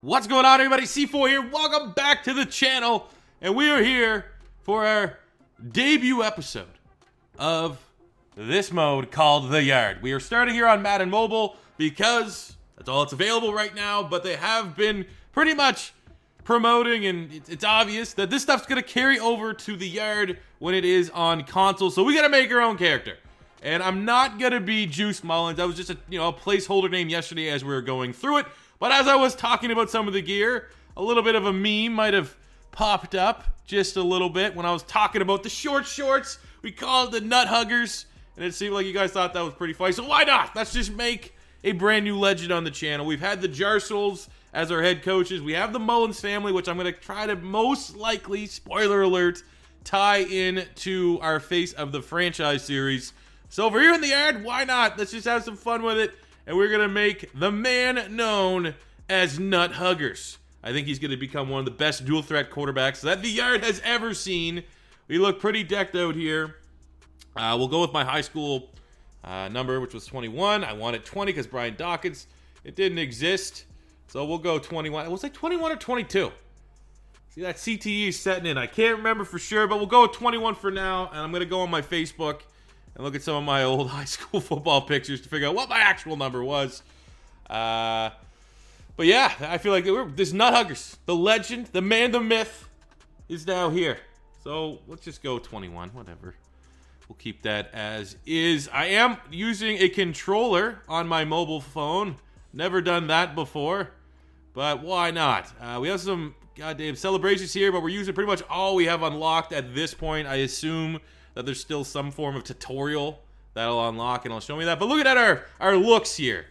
What's going on, everybody? C4 here. Welcome back to the channel. And we are here for our debut episode of this mode called The Yard. We are starting here on Madden Mobile because that's all that's available right now, but they have been pretty much promoting, and it's obvious that this stuff's going to carry over to The Yard when it is on console, so we got to make our own character. And I'm not going to be Juice Mullins. That was just a placeholder name yesterday as we were going through it. But as I was talking about some of the gear, a little bit of a meme might have popped up just a little bit when I was talking about the short shorts. We called it the Nut Huggers, and it seemed like you guys thought that was pretty funny. So why not? Let's just make a brand new legend on the channel. We've had the Jarsouls as our head coaches. We have the Mullins family, which I'm going to try to most likely, spoiler alert, tie in to our Face of the Franchise series. So over here in the yard, why not? Let's just have some fun with it. And we're going to make the man known as Nut Huggers. I think he's going to become one of the best dual threat quarterbacks that the Yard has ever seen. We look pretty decked out here. We'll go with my high school number, which was 21. I wanted 20 because Brian Dawkins, it didn't exist. So we'll go 21. It was like 21 or 22. See, that CTE is setting in. I can't remember for sure, but we'll go with 21 for now. And I'm going to go on my Facebook and look at some of my old high school football pictures to figure out what my actual number was. But yeah, I feel like this Nut Huggers, the legend, the man, the myth, is now here. So let's just go 21, whatever. We'll keep that as is. I am using a controller on my mobile phone. Never done that before, but why not? We have some goddamn celebrations here, but we're using pretty much all we have unlocked at this point. I assume that there's still some form of tutorial that'll unlock and it'll show me that. But look at our looks here.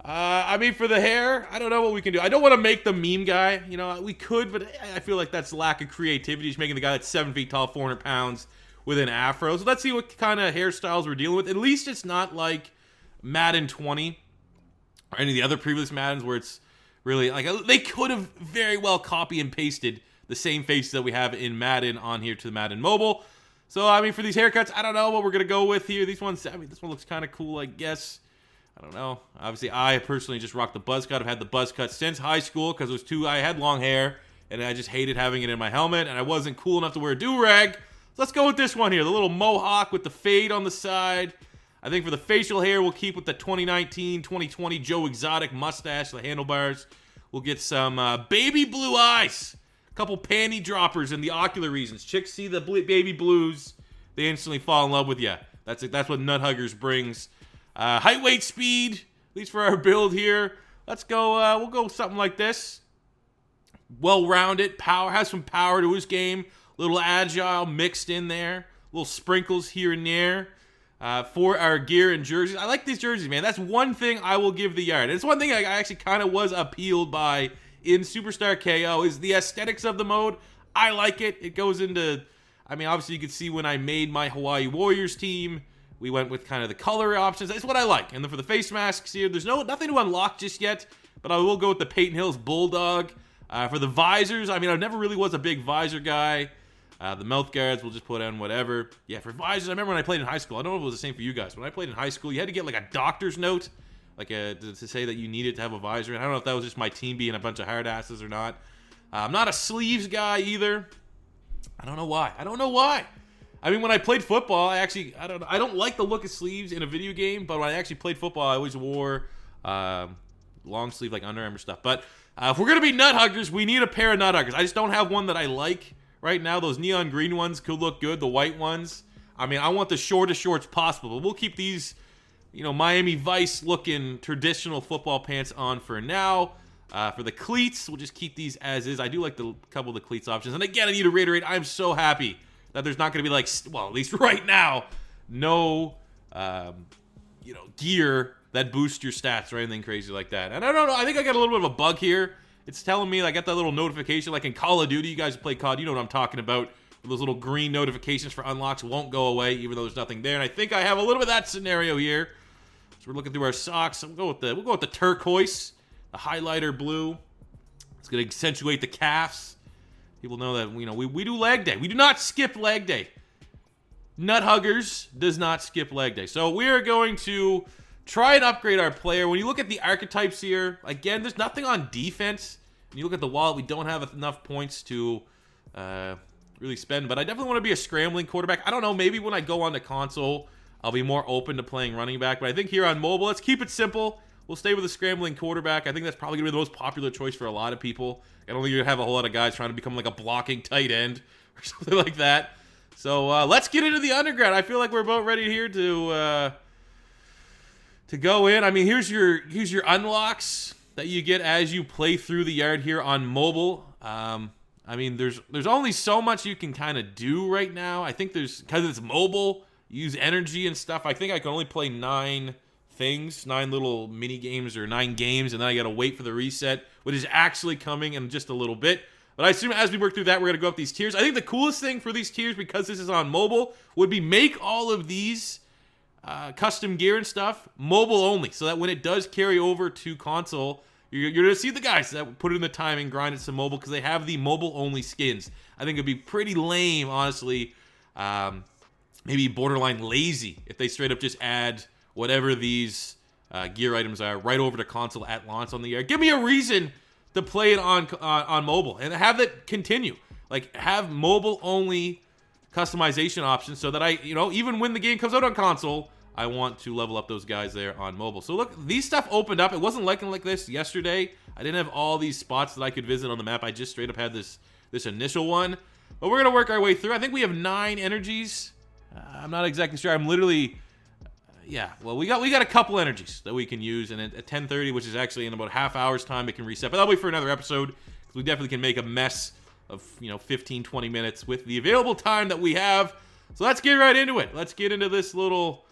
I mean, for the hair, I don't know what we can do. I don't want to make the meme guy. You know, we could, but I feel like that's lack of creativity. Just making the guy that's 7 feet tall, 400 pounds with an afro. So let's see what kind of hairstyles we're dealing with. At least it's not like Madden 20 or any of the other previous Maddens where it's really like they could have very well copy and pasted the same faces that we have in Madden on here to the Madden Mobile. So, I mean, for these haircuts, I don't know what we're going to go with here. These ones, I mean, this one looks kind of cool, I guess. I don't know. Obviously, I personally just rock the buzz cut. I've had the buzz cut since high school because I had long hair, and I just hated having it in my helmet, and I wasn't cool enough to wear a do-rag. So let's go with this one here, the little mohawk with the fade on the side. I think for the facial hair, we'll keep with the 2019, 2020 Joe Exotic mustache, the handlebars. We'll get some baby blue eyes. Couple panty droppers in the ocular regions. Chicks see the baby blues, they instantly fall in love with you. That's what Nut Huggers brings. Height, weight, speed, at least for our build here. Let's go. We'll go something like this. Well-rounded, power, has some power to his game. Little agile mixed in there. Little sprinkles here and there. For our gear and jerseys. I like these jerseys, man. That's one thing I will give the Yard. It's one thing I actually kind of was appealed by in Superstar KO is the aesthetics of the mode. I like it. It goes into, I mean, obviously you can see when I made my Hawaii Warriors team, we went with kind of the color options. That's what I like. And then for the face masks here, there's nothing to unlock just yet, but I will go with the Peyton Hills Bulldog. For the visors, I mean, I never really was a big visor guy. The mouth guards, we'll just put on whatever. Yeah, for visors, I remember when I played in high school. I don't know if it was the same for you guys. When I played in high school, you had to get like a doctor's note like to say that you needed to have a visor. And I don't know if that was just my team being a bunch of hard asses or not. I'm not a sleeves guy either. I don't know why. I mean, when I played football, I don't like the look of sleeves in a video game, but when I actually played football, I always wore long sleeve, like Under Armour stuff. But if we're going to be Nut Huggers, we need a pair of Nut Huggers. I just don't have one that I like right now. Those neon green ones could look good. The white ones, I mean, I want the shortest shorts possible, but we'll keep these, Miami Vice looking traditional football pants on for now. For the cleats, we'll just keep these as is. I do like the couple of the cleats options. And again, I need to reiterate, I'm so happy that there's not going to be like, well, at least right now, no, gear that boosts your stats or anything crazy like that. And I don't know, I think I got a little bit of a bug here. It's telling me I got that little notification like in Call of Duty. You guys play COD, you know what I'm talking about. Those little green notifications for unlocks won't go away even though there's nothing there. And I think I have a little bit of that scenario here. So we're looking through our socks. We'll go with the turquoise, the highlighter blue. It's going to accentuate the calves. People know that we do leg day. We do not skip leg day. Nut Huggers does not skip leg day. So we are going to try and upgrade our player. When you look at the archetypes here, again, there's nothing on defense And you look at the wallet, we don't have enough points to really spend. But I definitely want to be a scrambling quarterback. I don't know, maybe when I go on the console, I'll be more open to playing running back. But I think here on mobile, let's keep it simple. We'll stay with a scrambling quarterback. I think that's probably going to be the most popular choice for a lot of people. I don't think you're going to have a whole lot of guys trying to become like a blocking tight end or something like that. So let's get into the underground. I feel like we're about ready here to go in. I mean, here's your unlocks that you get as you play through the yard here on mobile. I mean, there's only so much you can kind of do right now. I think because it's mobile, you use energy and stuff. I think I can only play 9 things, 9 little mini games or 9 games, and then I gotta wait for the reset, which is actually coming in just a little bit. But I assume as we work through that, we're gonna go up these tiers. I think the coolest thing for these tiers, because this is on mobile, would be make all of these custom gear and stuff mobile only, so that when it does carry over to console, you're gonna see the guys that put in the time and grind it to mobile because they have the mobile only skins. I think it'd be pretty lame, honestly. Maybe borderline lazy if they straight up just add whatever these gear items are right over to console at launch on the air. Give me a reason to play it on mobile and have it continue. Like, have mobile only customization options so that even when the game comes out on console, I want to level up those guys there on mobile. So look, these stuff opened up. It wasn't looking like this yesterday. I didn't have all these spots that I could visit on the map. I just straight up had this initial one. But we're gonna work our way through. I think we have 9 energies. I'm not exactly sure. I'm literally, yeah. Well, we got a couple energies that we can use, and at 10:30, which is actually in about half hour's time, it can reset. But that'll wait for another episode because we definitely can make a mess of 15, 20 minutes with the available time that we have. So let's get right into it. Let's get into this little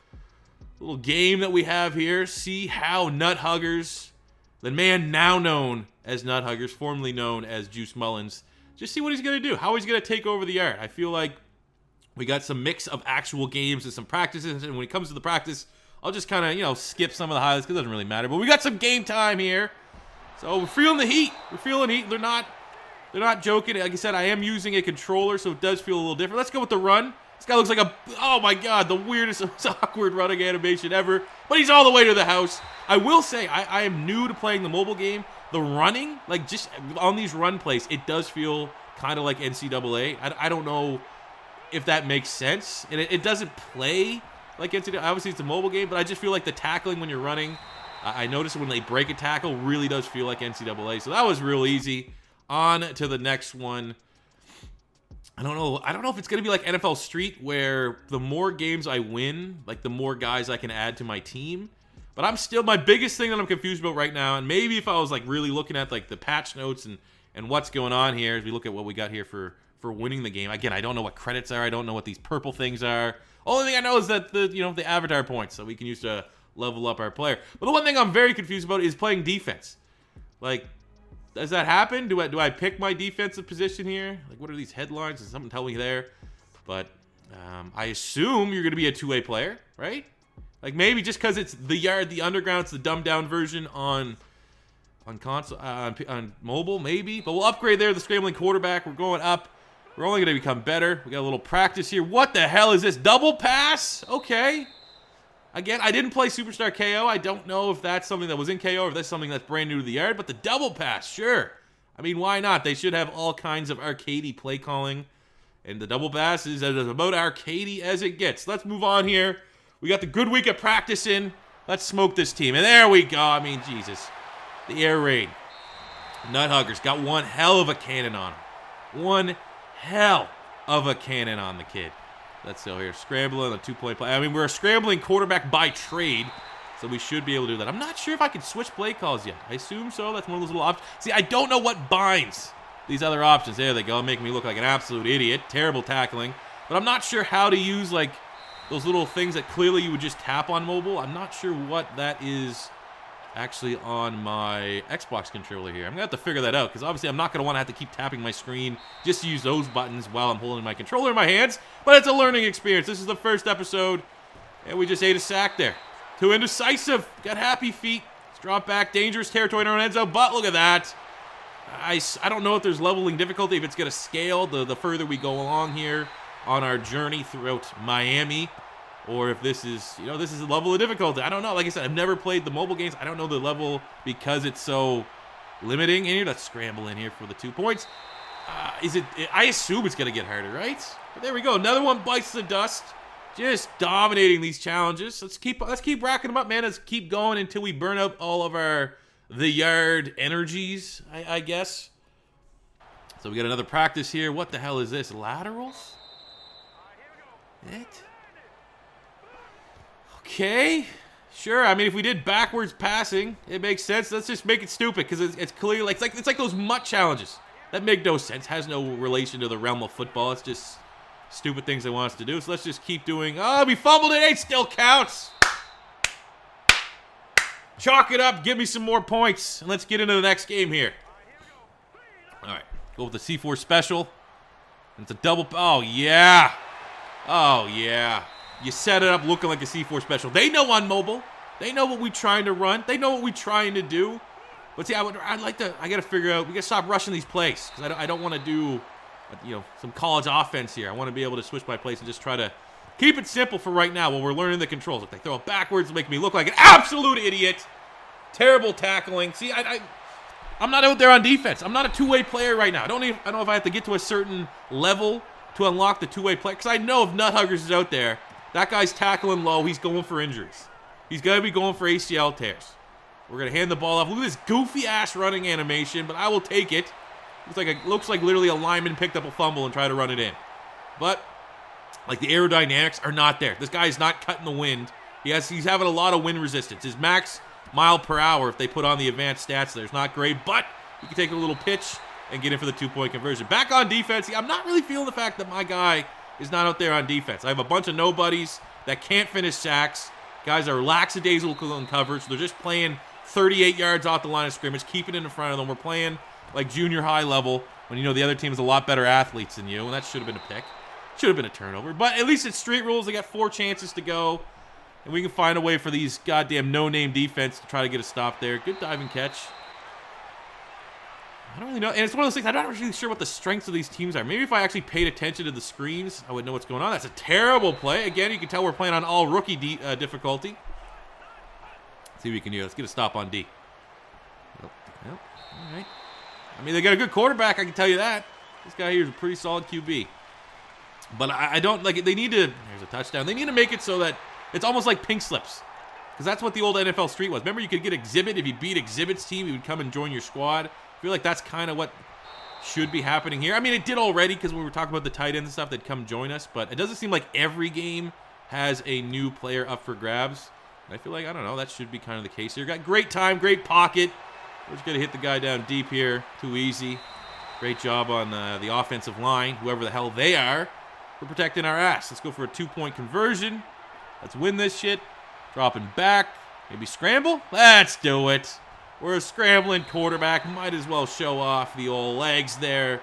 game that we have here. See how Nut Huggers, the man now known as Nut Huggers, formerly known as Juice Mullins, just see what he's gonna do. How he's gonna take over the yard. I feel like we got some mix of actual games and some practices, and when it comes to the practice, I'll just kind of, skip some of the highlights because it doesn't really matter. But we got some game time here. So we're feeling the heat. We're feeling heat. They're not joking. Like I said, I am using a controller, so it does feel a little different. Let's go with the run. This guy looks like oh my God, the weirdest, most awkward running animation ever. But he's all the way to the house. I will say, I am new to playing the mobile game. The running, like just on these run plays, it does feel kind of like NCAA. I don't know if that makes sense. And it doesn't play like NCAA. Obviously, it's a mobile game, but I just feel like the tackling when you're running, I noticed when they break a tackle, really does feel like NCAA. So that was real easy. On to the next one. I don't know if it's going to be like NFL Street, where the more games I win, like the more guys I can add to my team. But my biggest thing that I'm confused about right now, and maybe if I was like really looking at like the patch notes and what's going on here as we look at what we got here for winning the game. Again, I don't know what credits are. I don't know what these purple things are. Only thing I know is that the avatar points that we can use to level up our player. But the one thing I'm very confused about is playing defense. Like, does that happen? Do I pick my defensive position here? Like, what are these headlines? Does something tell me there? But I assume you're going to be a two-way player, right? Like, maybe just because it's the yard, the underground, it's the dumbed-down version on console, on mobile, maybe. But we'll upgrade there, the scrambling quarterback. We're going up. We're only going to become better. We got a little practice here. What the hell is this? Double pass? Okay. Again, I didn't play Superstar KO. I don't know if that's something that was in KO or if that's something that's brand new to the yard. But the double pass, sure. I mean, why not? They should have all kinds of arcadey play calling. And the double pass is about arcadey as it gets. Let's move on here. We got the good week of practice in. Let's smoke this team. And there we go. I mean, Jesus. The air raid. Nut Huggers got one hell of a cannon on him. One hell of a cannon on the kid. Let's go here. Scrambling, a two-point play. I mean, we're a scrambling quarterback by trade, so we should be able to do that. I'm not sure if I can switch play calls yet. I assume so. That's one of those little options. See, I don't know what binds these other options. There they go. Making me look like an absolute idiot. Terrible tackling. But I'm not sure how to use, like, those little things that clearly you would just tap on mobile. I'm not sure what that is actually on my Xbox controller here. I'm going to have to figure that out because obviously I'm not going to want to have to keep tapping my screen just to use those buttons while I'm holding my controller in my hands. But it's a learning experience. This is the first episode, and we just ate a sack there. Too indecisive. Got happy feet. Let's drop back. Dangerous territory in our end zone, but look at that. I don't know if there's leveling difficulty, if it's going to scale the further we go along here on our journey throughout Miami. Or if this is, this is a level of difficulty. I don't know. Like I said, I've never played the mobile games. I don't know the level because it's so limiting in here. Let's scramble in here for the 2 points. I assume it's going to get harder, right? But there we go. Another one bites the dust. Just dominating these challenges. Let's keep racking them up, man. Let's keep going until we burn up all of the yard energies, I guess. So we got another practice here. What the hell is this? Laterals? It? Okay. Sure. I mean, if we did backwards passing, it makes sense. Let's just make it stupid because it's clear. Like it's like those mutt challenges that make no sense. Has no relation to the realm of football. It's just stupid things they want us to do. So let's just keep doing. Oh, we fumbled it. It still counts. Chalk it up. Give me some more points, and let's get into the next game here. All right. Go with the C4 special. It's a double. Oh, yeah. Oh, yeah. You set it up looking like a C4 special. They know on mobile. They know what we're trying to run. They know what we're trying to do. But see, I got to figure out, we got to stop rushing these plays. Because I don't want to do, some college offense here. I want to be able to switch my plays and just try to keep it simple for right now while we're learning the controls. If they throw it backwards, make me look like an absolute idiot. Terrible tackling. See, I'm not out there on defense. I'm not a two-way player right now. I don't know if I have to get to a certain level to unlock the two-way play. Because I know if Nut Huggers is out there, that guy's tackling low. He's going for injuries. He's going to be going for ACL tears. We're going to hand the ball off. Look at this goofy-ass running animation, but I will take it. Looks like literally a lineman picked up a fumble and tried to run it in. But, like, the aerodynamics are not there. This guy is not cutting the wind. He's having a lot of wind resistance. His max mile per hour, if they put on the advanced stats there, is not great, but you can take a little pitch and get in for the two-point conversion. Back on defense, I'm not really feeling the fact that my guy is not out there on defense. I have a bunch of nobodies that can't finish sacks. Guys are lackadaisical in coverage. So they're just playing 38 yards off the line of scrimmage, keeping it in front of them. We're playing like junior high level when the other team is a lot better athletes than you, and that should have been a pick. Should have been a turnover. But at least it's street rules. They got 4 chances to go, and we can find a way for these goddamn no-name defense to try to get a stop there. Good diving catch. I don't really know. And it's one of those things, I'm not really sure what the strengths of these teams are. Maybe if I actually paid attention to the screens, I would know what's going on. That's a terrible play. Again, you can tell we're playing on all rookie difficulty. Let's see what we can do. Let's get a stop on D. Yep. All right. I mean, they got a good quarterback, I can tell you that. This guy here is a pretty solid QB. But I don't, like, they need to, there's a touchdown. They need to make it so that it's almost like pink slips. Because that's what the old NFL Street was. Remember, you could get Exhibit. If you beat Exhibit's team, he would come and join your squad. I feel like that's kind of what should be happening here. I mean, it did already because we were talking about the tight ends and stuff that come join us. But it doesn't seem like every game has a new player up for grabs. And I feel like, I don't know, that should be kind of the case here. Got great time, great pocket. We're just going to hit the guy down deep here. Too easy. Great job on the offensive line, whoever the hell they are, for protecting our ass. Let's go for a 2-point conversion. Let's win this shit. Dropping back. Maybe scramble? Let's do it. We're a scrambling quarterback. Might as well show off the old legs there.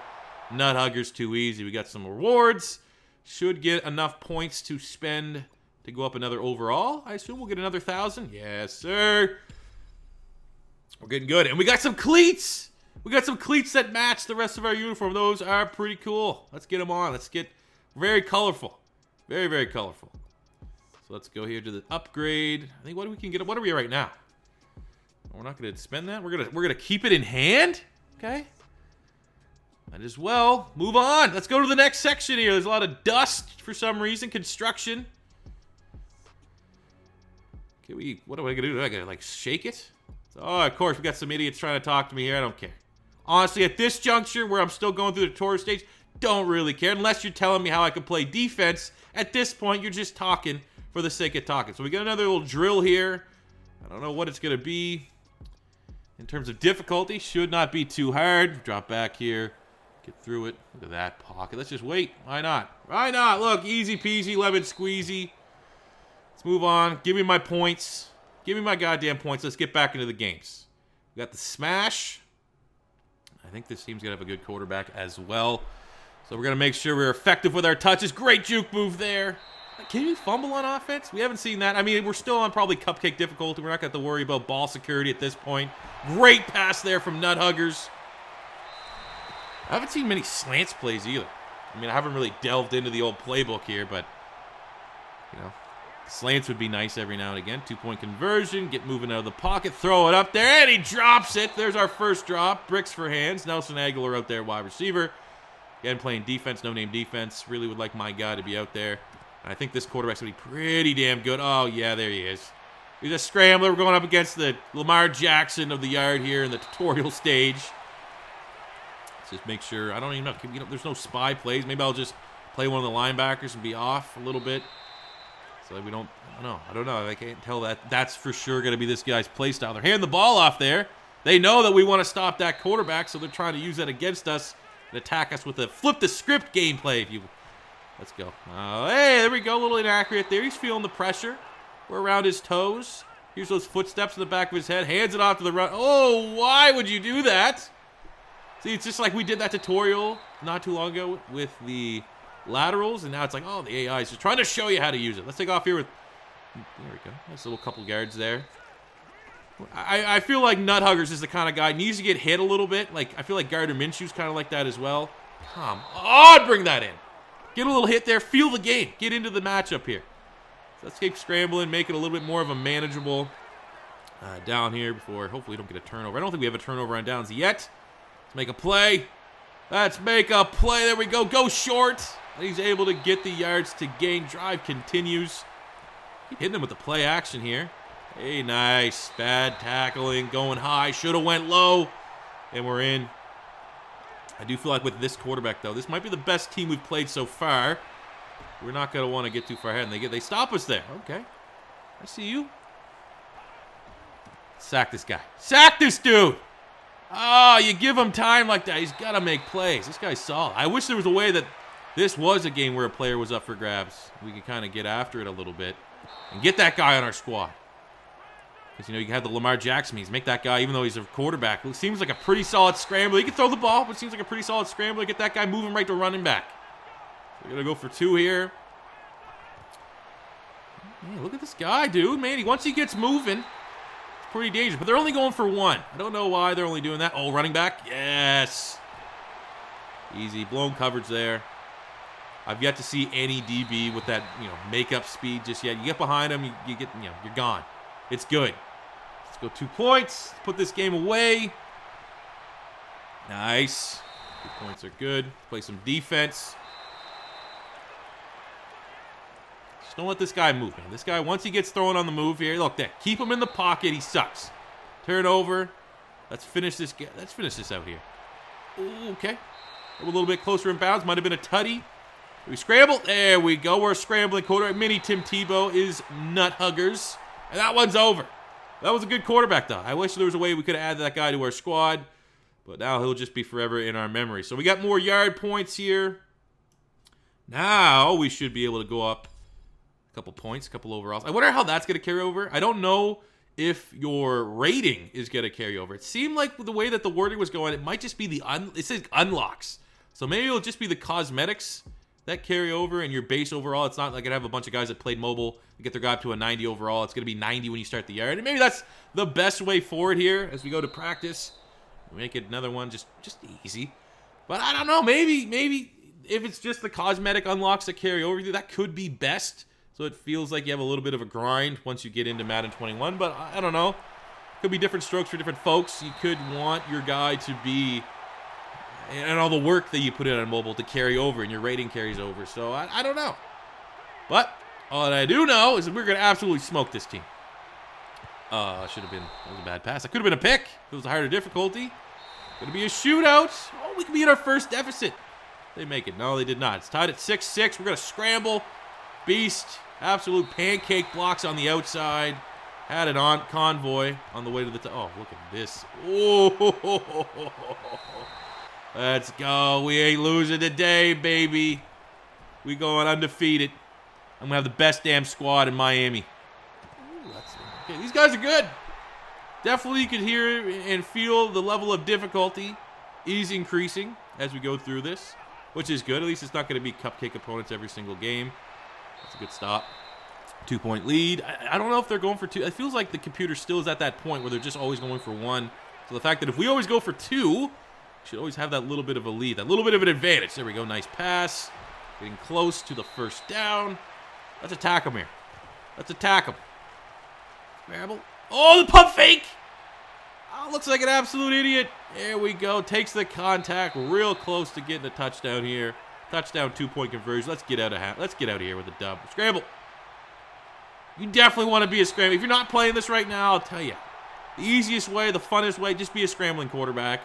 Nut Huggers too easy. We got some rewards. Should get enough points to spend to go up another overall. I assume we'll get another 1,000. Yes, sir. We're getting good. And we got some cleats. We got some cleats that match the rest of our uniform. Those are pretty cool. Let's get them on. Let's get very colorful. Very, very colorful. So let's go here to the upgrade. I think what we can get. What are we right now? We're not going to spend that. We're gonna keep it in hand. Okay. Might as well move on. Let's go to the next section here. There's a lot of dust for some reason. Construction. Okay, what am I gonna do? I gotta like shake it. Oh, of course we got some idiots trying to talk to me here. I don't care. Honestly, at this juncture where I'm still going through the tour stage, don't really care unless you're telling me how I can play defense. At this point, you're just talking for the sake of talking. So we got another little drill here. I don't know what it's gonna be. In terms of difficulty, should not be too hard. Drop back here. Get through it. Look at that pocket. Let's just wait. Why not? Why not? Look, easy peasy, lemon squeezy. Let's move on. Give me my points. Give me my goddamn points. Let's get back into the games. We got the smash. I think this team's going to have a good quarterback as well. So we're going to make sure we're effective with our touches. Great juke move there. Can you fumble on offense? We haven't seen that. I mean, we're still on probably cupcake difficulty. We're not going to have to worry about ball security at this point. Great pass there from Nut Huggers. I haven't seen many slants plays either. I mean, I haven't really delved into the old playbook here, but, Slants would be nice every now and again. 2-point conversion. Get moving out of the pocket. Throw it up there. And he drops it. There's our first drop. Bricks for hands. Nelson Aguilar out there, wide receiver. Again, playing defense, no-name defense. Really would like my guy to be out there. And I think this quarterback's going to be pretty damn good. Oh, yeah, there he is. He's a scrambler. We're going up against the Lamar Jackson of the yard here in the tutorial stage. Let's just make sure. I don't even know. There's no spy plays. Maybe I'll just play one of the linebackers and be off a little bit. So we don't, I don't know. I can't tell that. That's for sure going to be this guy's play style. They're handing the ball off there. They know that we want to stop that quarterback, so they're trying to use that against us and attack us with a flip the script gameplay. If you, let's go. Hey, there we go. A little inaccurate there. He's feeling the pressure. We're around his toes. Here's those footsteps in the back of his head. Hands it off to the run. Oh, why would you do that? See, it's just like we did that tutorial not too long ago with the laterals, and now it's like, oh, the AI is just trying to show you how to use it. Let's take off here with, there we go. Nice little couple yards there. I feel like Knutt Huggers is the kind of guy needs to get hit a little bit. Like, I feel like Gardner Minshew's kind of like that as well. Come on, bring that in. Get a little hit there. Feel the game. Get into the matchup here. So let's keep scrambling, make it a little bit more of a manageable down here before hopefully we don't get a turnover. I don't think we have a turnover on downs yet. Let's make a play. Let's make a play. There we go. Go short. He's able to get the yards to gain. Drive continues. Keep hitting him with the play action here. Hey, nice. Bad tackling. Going high. Should have went low. And we're in. I do feel like with this quarterback, though, this might be the best team we've played so far. We're not going to want to get too far ahead. And they stop us there. Okay. I see you. Sack this guy. Sack this dude. Oh, you give him time like that. He's got to make plays. This guy's solid. I wish there was a way that this was a game where a player was up for grabs. We could kind of get after it a little bit and get that guy on our squad. Because, you know, you can have the Lamar Jackson means. Make that guy, even though he's a quarterback, who seems like a pretty solid scrambler. He can throw the ball, but seems like a pretty solid scrambler. Get that guy, move him right to running back. We're going to go for 2 here. Man, look at this guy, dude. Man, once he gets moving, it's pretty dangerous. But they're only going for 1. I don't know why they're only doing that. Oh, running back. Yes. Easy. Blown coverage there. I've yet to see any DB with that, you know, makeup speed just yet. You get behind him, you get, you know, you're gone. It's good. Let's go 2 points. Let's put this game away. Nice. 2 points are good. Play some defense. Just don't let this guy move, man. This guy, once he gets thrown on the move here, look there. Keep him in the pocket. He sucks. Turn over. Let's finish this. Let's finish this out here. Ooh, okay. A little bit closer in bounds. Might have been a tutty. We scramble. There we go. We're scrambling quarterback. Mini Tim Tebow is Knutt Huggers. And that one's over. That was a good quarterback, though. I wish there was a way we could have added that guy to our squad. But now he'll just be forever in our memory. So we got more yard points here. Now we should be able to go up a couple points, a couple overalls. I wonder how that's going to carry over. I don't know if your rating is going to carry over. It seemed like the way that the wording was going, it might just be it says unlocks. So maybe it'll just be the cosmetics that carry over and your base overall. It's not like I have a bunch of guys that played mobile to get their guy up to a 90 overall. It's going to be 90 when you start the yard. And maybe that's the best way forward here as we go to practice. Make it another one just easy. But I don't know. Maybe if it's just the cosmetic unlocks that carry over, that could be best. So it feels like you have a little bit of a grind once you get into Madden 21. But I don't know. Could be different strokes for different folks. You could want your guy to be, and all the work that you put in on mobile to carry over, and your rating carries over. So I don't know. But all that I do know is that we're going to absolutely smoke this team. Should have been, that was a bad pass. That could have been a pick. It was a harder difficulty. Going to be a shootout. Oh, we could be in our first deficit. They make it. No, they did not. It's tied at 6-6. We're going to scramble. Beast. Absolute pancake blocks on the outside. Had it on convoy on the way to the oh, look at this. Oh, let's go. We ain't losing today, baby. We going undefeated. I'm going to have the best damn squad in Miami. Ooh, okay, these guys are good. Definitely you can hear and feel the level of difficulty is increasing as we go through this, which is good. At least it's not going to be cupcake opponents every single game. That's a good stop. 2-point lead. I don't know if they're going for 2. It feels like the computer still is at that point where they're just always going for 1. So the fact that if we always go for 2, we should always have that little bit of a lead, that little bit of an advantage. There we go. Nice pass. Getting close to the first down. Let's attack them here. Let's attack him. Scramble. Oh, the pump fake. Oh, looks like an absolute idiot. There we go. Takes the contact. Real close to getting a touchdown here. Touchdown, 2-point conversion. Let's get out of here with a dub. Scramble. You definitely want to be a scramble. If you're not playing this right now, I'll tell you. The easiest way, the funnest way, just be a scrambling quarterback.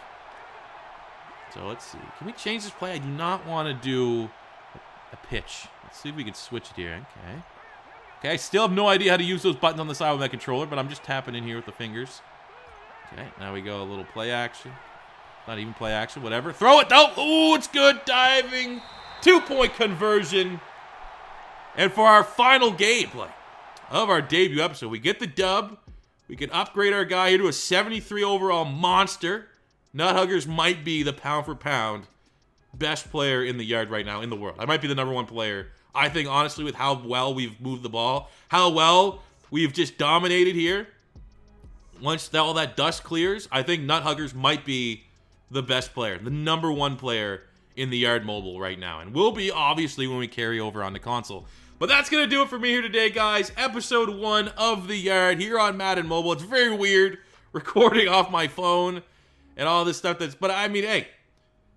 So let's see. Can we change this play? I do not want to do a pitch. Let's see if we can switch it here. Okay. Okay, I still have no idea how to use those buttons on the side with my controller, but I'm just tapping in here with the fingers. Okay, now we go a little play action. Not even play action, whatever. Throw it, though. Ooh, it's good. Diving. 2-point conversion. And for our final gameplay of our debut episode, we get the dub. We can upgrade our guy here to a 73 overall monster. Knutt Huggers might be the pound-for-pound best player in the yard right now in the world. I might be the #1 player. I think, honestly, with how well we've moved the ball, how well we've just dominated here, once all that dust clears, I think Knutt Huggers might be the best player, the #1 player in the yard mobile right now. And will be, obviously, when we carry over on the console. But that's going to do it for me here today, guys. Episode 1 of the yard here on Madden Mobile. It's very weird recording off my phone and all this stuff. But, I mean, hey,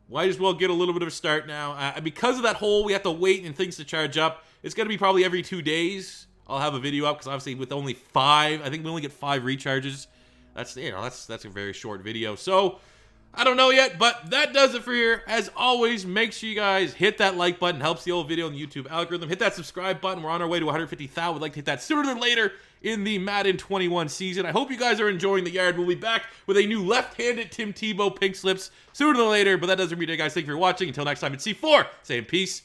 might as well get a little bit of a start now. Because of that hole, we have to wait and things to charge up. It's going to be probably every 2 days I'll have a video up, because obviously with only 5, I think we only get 5 recharges. That's a very short video. So I don't know yet, but that does it for here. As always, make sure you guys hit that like button. Helps the old video in the YouTube algorithm. Hit that subscribe button. We're on our way to 150,000. We'd like to hit that sooner than later in the Madden 21 season. I hope you guys are enjoying the yard. We'll be back with a new left-handed Tim Tebow pink slips sooner than later. But that does it for me today, guys. Thank you for watching. Until next time, it's C4 saying peace